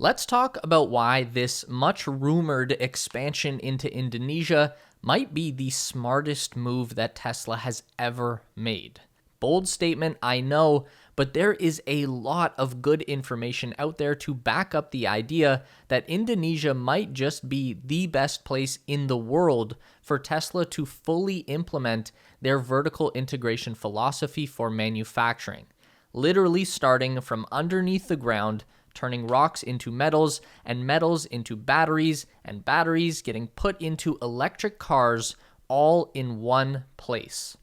Let's talk about why this much rumored expansion into Indonesia might be the smartest move that Tesla has ever made. Bold statement, I know, but there is a lot of good information out there to back up the idea that Indonesia might just be the best place in the world for Tesla to fully implement their vertical integration philosophy for manufacturing, literally starting from underneath the ground, turning rocks into metals and metals into batteries and batteries getting put into electric cars all in one place.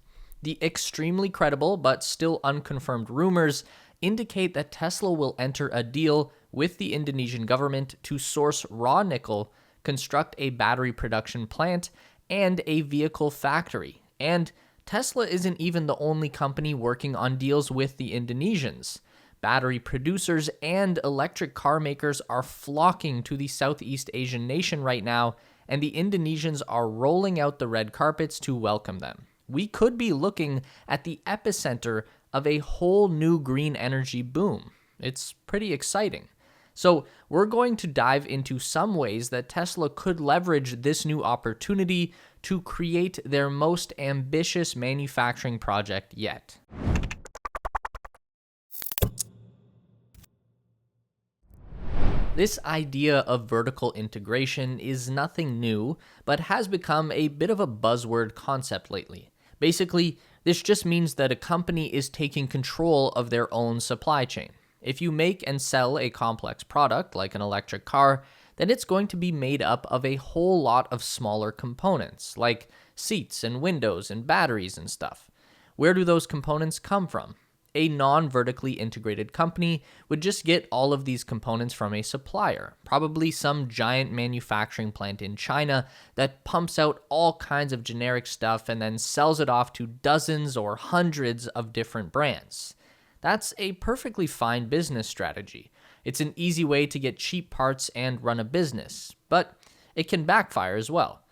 The extremely credible but still unconfirmed rumors indicate that Tesla will enter a deal with the Indonesian government to source raw nickel, construct a battery production plant, and a vehicle factory. And Tesla isn't even the only company working on deals with the Indonesians. Battery producers and electric car makers are flocking to the Southeast Asian nation right now, and the Indonesians are rolling out the red carpets to welcome them. We could be looking at the epicenter of a whole new green energy boom. It's pretty exciting. So we're going to dive into some ways that Tesla could leverage this new opportunity to create their most ambitious manufacturing project yet. This idea of vertical integration is nothing new, but has become a bit of a buzzword concept lately. Basically, this just means that a company is taking control of their own supply chain. If you make and sell a complex product like an electric car, then it's going to be made up of a whole lot of smaller components, like seats and windows and batteries and stuff. Where do those components come from? A non-vertically integrated company would just get all of these components from a supplier, probably some giant manufacturing plant in China that pumps out all kinds of generic stuff and then sells it off to dozens or hundreds of different brands. That's a perfectly fine business strategy. It's an easy way to get cheap parts and run a business, but it can backfire as well.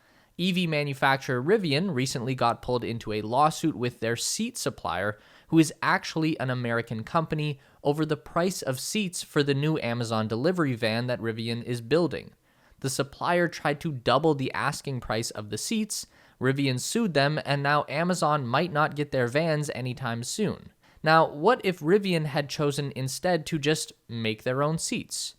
EV manufacturer Rivian recently got pulled into a lawsuit with their seat supplier, who is actually an American company, over the price of seats for the new Amazon delivery van that Rivian is building. The supplier tried to double the asking price of the seats, Rivian sued them, and now Amazon might not get their vans anytime soon. Now, what if Rivian had chosen instead to just make their own seats?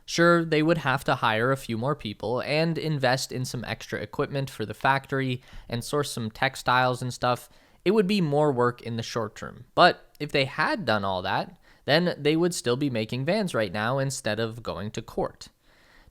Sure, they would have to hire a few more people and invest in some extra equipment for the factory and source some textiles and stuff. It would be more work in the short term. But if they had done all that, then they would still be making vans right now instead of going to court.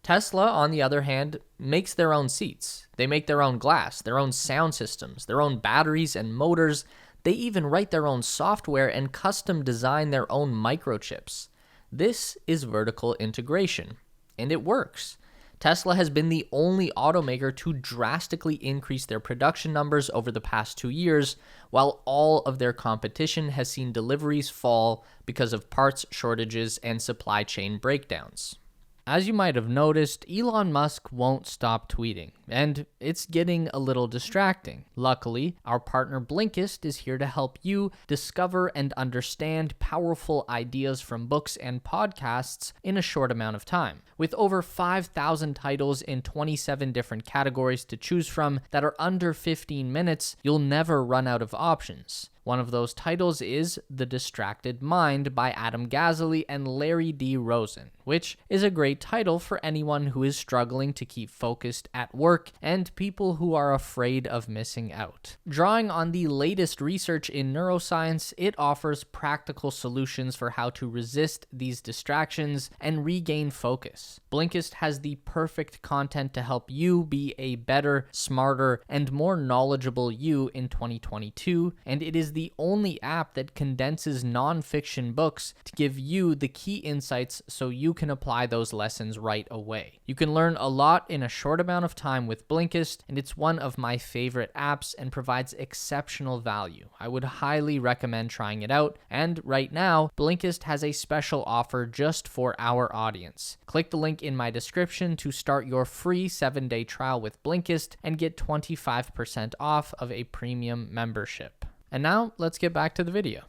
Tesla, on the other hand, makes their own seats. They make their own glass, their own sound systems, their own batteries and motors. They even write their own software and custom design their own microchips. This is vertical integration, and it works. Tesla has been the only automaker to drastically increase their production numbers over the past 2 years, while all of their competition has seen deliveries fall because of parts shortages and supply chain breakdowns. As you might have noticed, Elon Musk won't stop tweeting, and it's getting a little distracting. Luckily, our partner Blinkist is here to help you discover and understand powerful ideas from books and podcasts in a short amount of time. With over 5,000 titles in 27 different categories to choose from that are under 15 minutes, you'll never run out of options. One of those titles is The Distracted Mind by Adam Gazzaley and Larry D. Rosen, which is a great title for anyone who is struggling to keep focused at work and people who are afraid of missing out. Drawing on the latest research in neuroscience, it offers practical solutions for how to resist these distractions and regain focus. Blinkist has the perfect content to help you be a better, smarter, and more knowledgeable you in 2022, and it is the only app that condenses nonfiction books to give you the key insights so you can apply those lessons right away. You can learn a lot in a short amount of time with Blinkist, and it's one of my favorite apps and provides exceptional value. I would highly recommend trying it out, and right now, Blinkist has a special offer just for our audience. Click the link in my description to start your free 7-day trial with Blinkist and get 25% off of a premium membership. And now, let's get back to the video.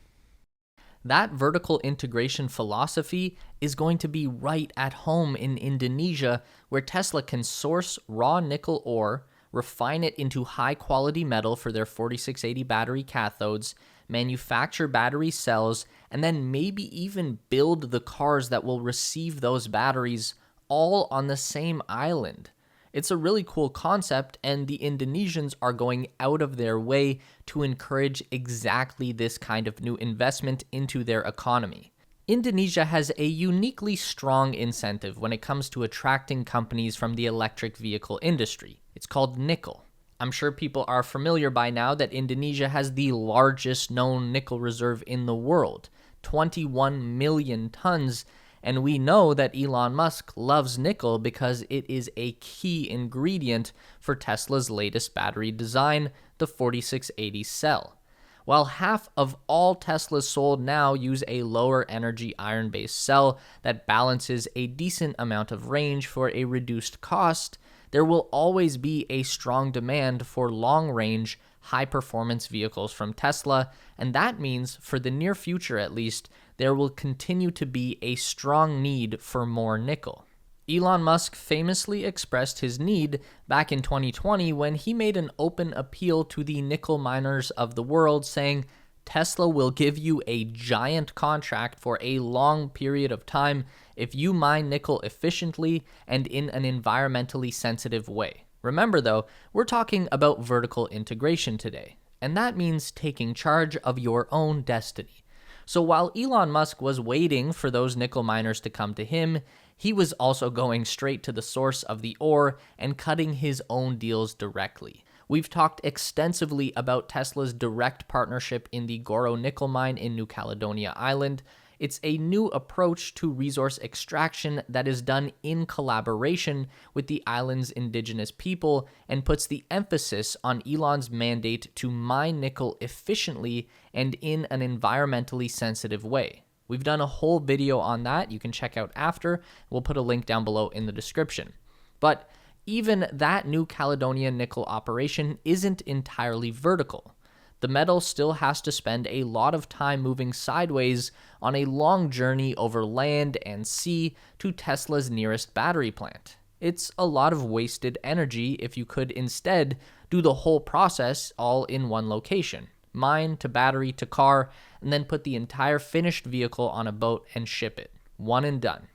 That vertical integration philosophy is going to be right at home in Indonesia, where Tesla can source raw nickel ore, refine it into high quality metal for their 4680 battery cathodes, manufacture battery cells, and then maybe even build the cars that will receive those batteries all on the same island. It's a really cool concept, and the Indonesians are going out of their way to encourage exactly this kind of new investment into their economy. Indonesia has a uniquely strong incentive when it comes to attracting companies from the electric vehicle industry. It's called nickel. I'm sure people are familiar by now that Indonesia has the largest known nickel reserve in the world, 21 million tons, and we know that Elon Musk loves nickel because it is a key ingredient for Tesla's latest battery design, the 4680 cell. While half of all Teslas sold now use a lower energy iron-based cell that balances a decent amount of range for a reduced cost, there will always be a strong demand for long-range, high-performance vehicles from Tesla, and that means, for the near future at least, there will continue to be a strong need for more nickel. Elon Musk famously expressed his need back in 2020 when he made an open appeal to the nickel miners of the world, saying, Tesla will give you a giant contract for a long period of time if you mine nickel efficiently and in an environmentally sensitive way. Remember though, we're talking about vertical integration today, and that means taking charge of your own destiny. So while Elon Musk was waiting for those nickel miners to come to him, he was also going straight to the source of the ore and cutting his own deals directly. We've talked extensively about Tesla's direct partnership in the Goro nickel mine in New Caledonia Island. It's a new approach to resource extraction that is done in collaboration with the island's indigenous people and puts the emphasis on Elon's mandate to mine nickel efficiently and in an environmentally sensitive way. We've done a whole video on that you can check out after. We'll put a link down below in the description. But even that New Caledonia nickel operation isn't entirely vertical. The metal still has to spend a lot of time moving sideways on a long journey over land and sea to Tesla's nearest battery plant. It's a lot of wasted energy if you could instead do the whole process all in one location. Mine to battery to car, and then put the entire finished vehicle on a boat and ship it. One and done.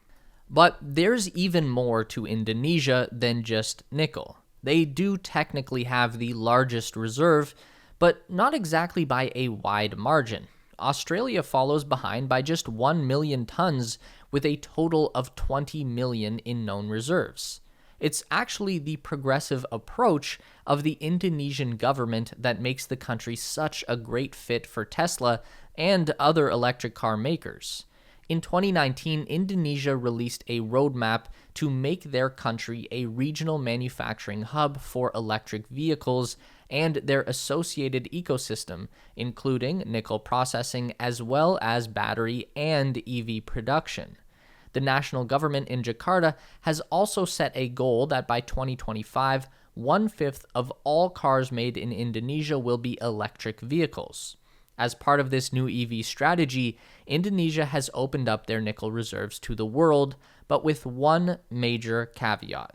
But there's even more to Indonesia than just nickel. They do technically have the largest reserve, but not exactly by a wide margin. Australia follows behind by just 1 million tons with a total of 20 million in known reserves. It's actually the progressive approach of the Indonesian government that makes the country such a great fit for Tesla and other electric car makers. In 2019, Indonesia released a roadmap to make their country a regional manufacturing hub for electric vehicles and their associated ecosystem, including nickel processing as well as battery and EV production. The national government in Jakarta has also set a goal that by 2025, 1/5 of all cars made in Indonesia will be electric vehicles. As part of this new EV strategy, Indonesia has opened up their nickel reserves to the world, but with one major caveat.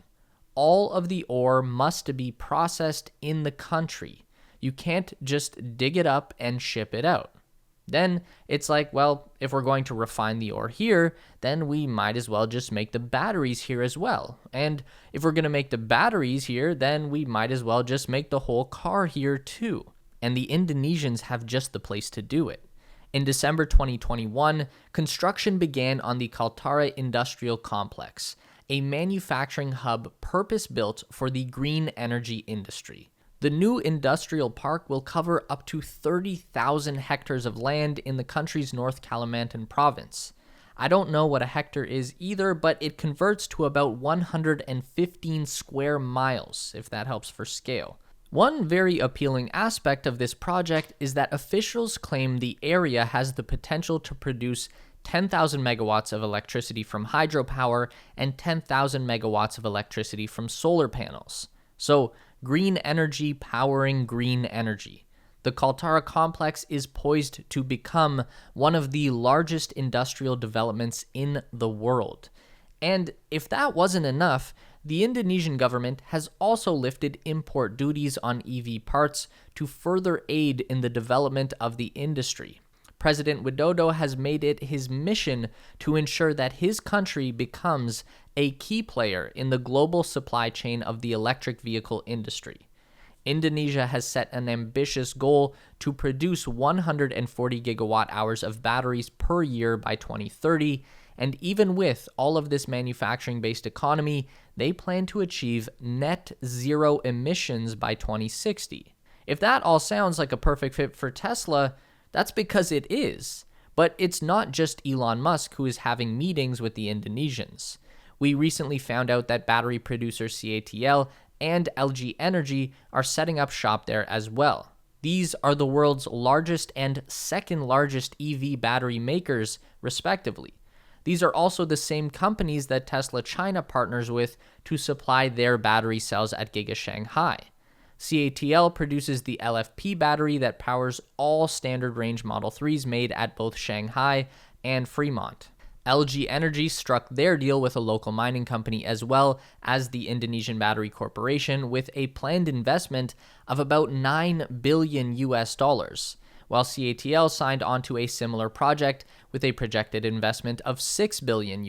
All of the ore must be processed in the country. You can't just dig it up and ship it out. Then it's like, well, if we're going to refine the ore here, then we might as well just make the batteries here as well. And if we're going to make the batteries here, then we might as well just make the whole car here too. And the Indonesians have just the place to do it. In December 2021, construction began on the Kaltara Industrial Complex, a manufacturing hub purpose-built for the green energy industry. The new industrial park will cover up to 30,000 hectares of land in the country's North Kalimantan province. I don't know what a hectare is either, but it converts to about 115 square miles, if that helps for scale. One very appealing aspect of this project is that officials claim the area has the potential to produce 10,000 megawatts of electricity from hydropower and 10,000 megawatts of electricity from solar panels. So, green energy powering green energy. The Kaltara complex is poised to become one of the largest industrial developments in the world. And if that wasn't enough, the Indonesian government has also lifted import duties on EV parts to further aid in the development of the industry. President Widodo has made it his mission to ensure that his country becomes a key player in the global supply chain of the electric vehicle industry. Indonesia has set an ambitious goal to produce 140 gigawatt hours of batteries per year by 2030, and even with all of this manufacturing-based economy, they plan to achieve net zero emissions by 2060. If that all sounds like a perfect fit for Tesla, that's because it is. But it's not just Elon Musk who is having meetings with the Indonesians. We recently found out that battery producer CATL and LG Energy are setting up shop there as well. These are the world's largest and second largest EV battery makers, respectively. These are also the same companies that Tesla China partners with to supply their battery cells at Giga Shanghai. CATL produces the LFP battery that powers all standard range Model 3s made at both Shanghai and Fremont. LG Energy struck their deal with a local mining company as well as the Indonesian Battery Corporation with a planned investment of about $9 billion, while CATL signed onto a similar project with a projected investment of $6 billion.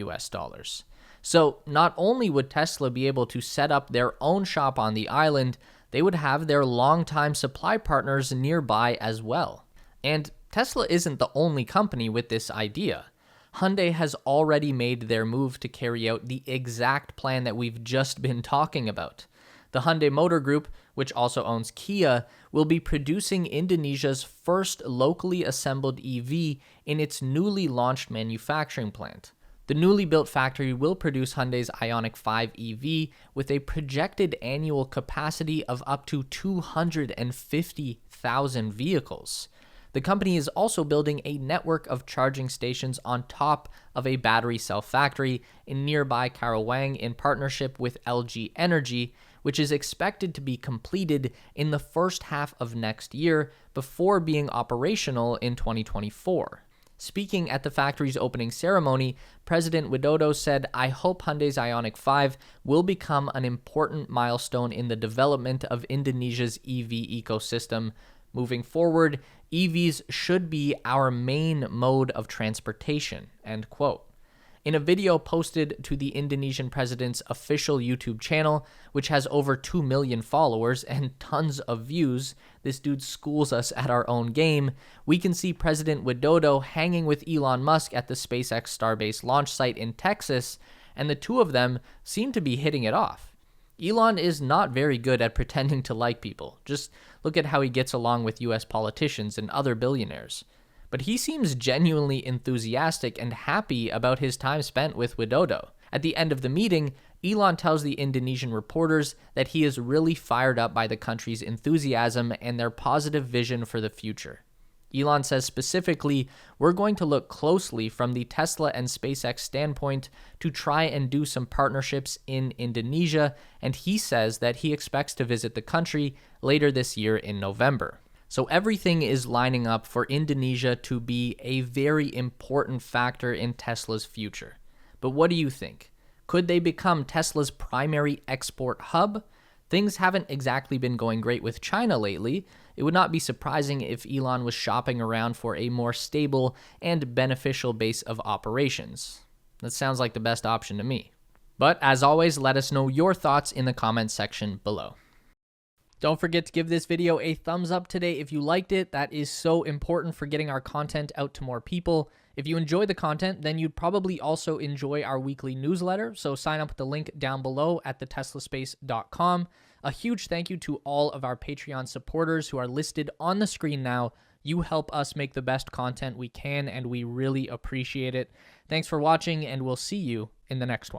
So not only would Tesla be able to set up their own shop on the island, they would have their longtime supply partners nearby as well. And Tesla isn't the only company with this idea. Hyundai has already made their move to carry out the exact plan that we've just been talking about. The Hyundai Motor Group, which also owns Kia, will be producing Indonesia's first locally assembled EV in its newly launched manufacturing plant. The newly built factory will produce Hyundai's Ioniq 5 EV with a projected annual capacity of up to 250,000 vehicles. The company is also building a network of charging stations on top of a battery cell factory in nearby Karawang in partnership with LG Energy, which is expected to be completed in the first half of next year before being operational in 2024. Speaking at the factory's opening ceremony, President Widodo said, "I hope Hyundai's Ioniq 5 will become an important milestone in the development of Indonesia's EV ecosystem. Moving forward, EVs should be our main mode of transportation," end quote. In a video posted to the Indonesian president's official YouTube channel, which has over 2 million followers and tons of views, this dude schools us at our own game, we can see President Widodo hanging with Elon Musk at the SpaceX Starbase launch site in Texas, and the two of them seem to be hitting it off. Elon is not very good at pretending to like people. Just look at how he gets along with US politicians and other billionaires. But he seems genuinely enthusiastic and happy about his time spent with Widodo. At the end of the meeting, Elon tells the Indonesian reporters that he is really fired up by the country's enthusiasm and their positive vision for the future. Elon says specifically, "We're going to look closely from the Tesla and SpaceX standpoint to try and do some partnerships in Indonesia," and he says that he expects to visit the country later this year in November. So everything is lining up for Indonesia to be a very important factor in Tesla's future. But what do you think? Could they become Tesla's primary export hub? Things haven't exactly been going great with China lately. It would not be surprising if Elon was shopping around for a more stable and beneficial base of operations. That sounds like the best option to me. But as always, let us know your thoughts in the comments section below. Don't forget to give this video a thumbs up today if you liked it. That is so important for getting our content out to more people. If you enjoy the content, then you'd probably also enjoy our weekly newsletter, so sign up with the link down below at theteslaspace.com. A huge thank you to all of our Patreon supporters who are listed on the screen now. You help us make the best content we can, and we really appreciate it. Thanks for watching, and we'll see you in the next one.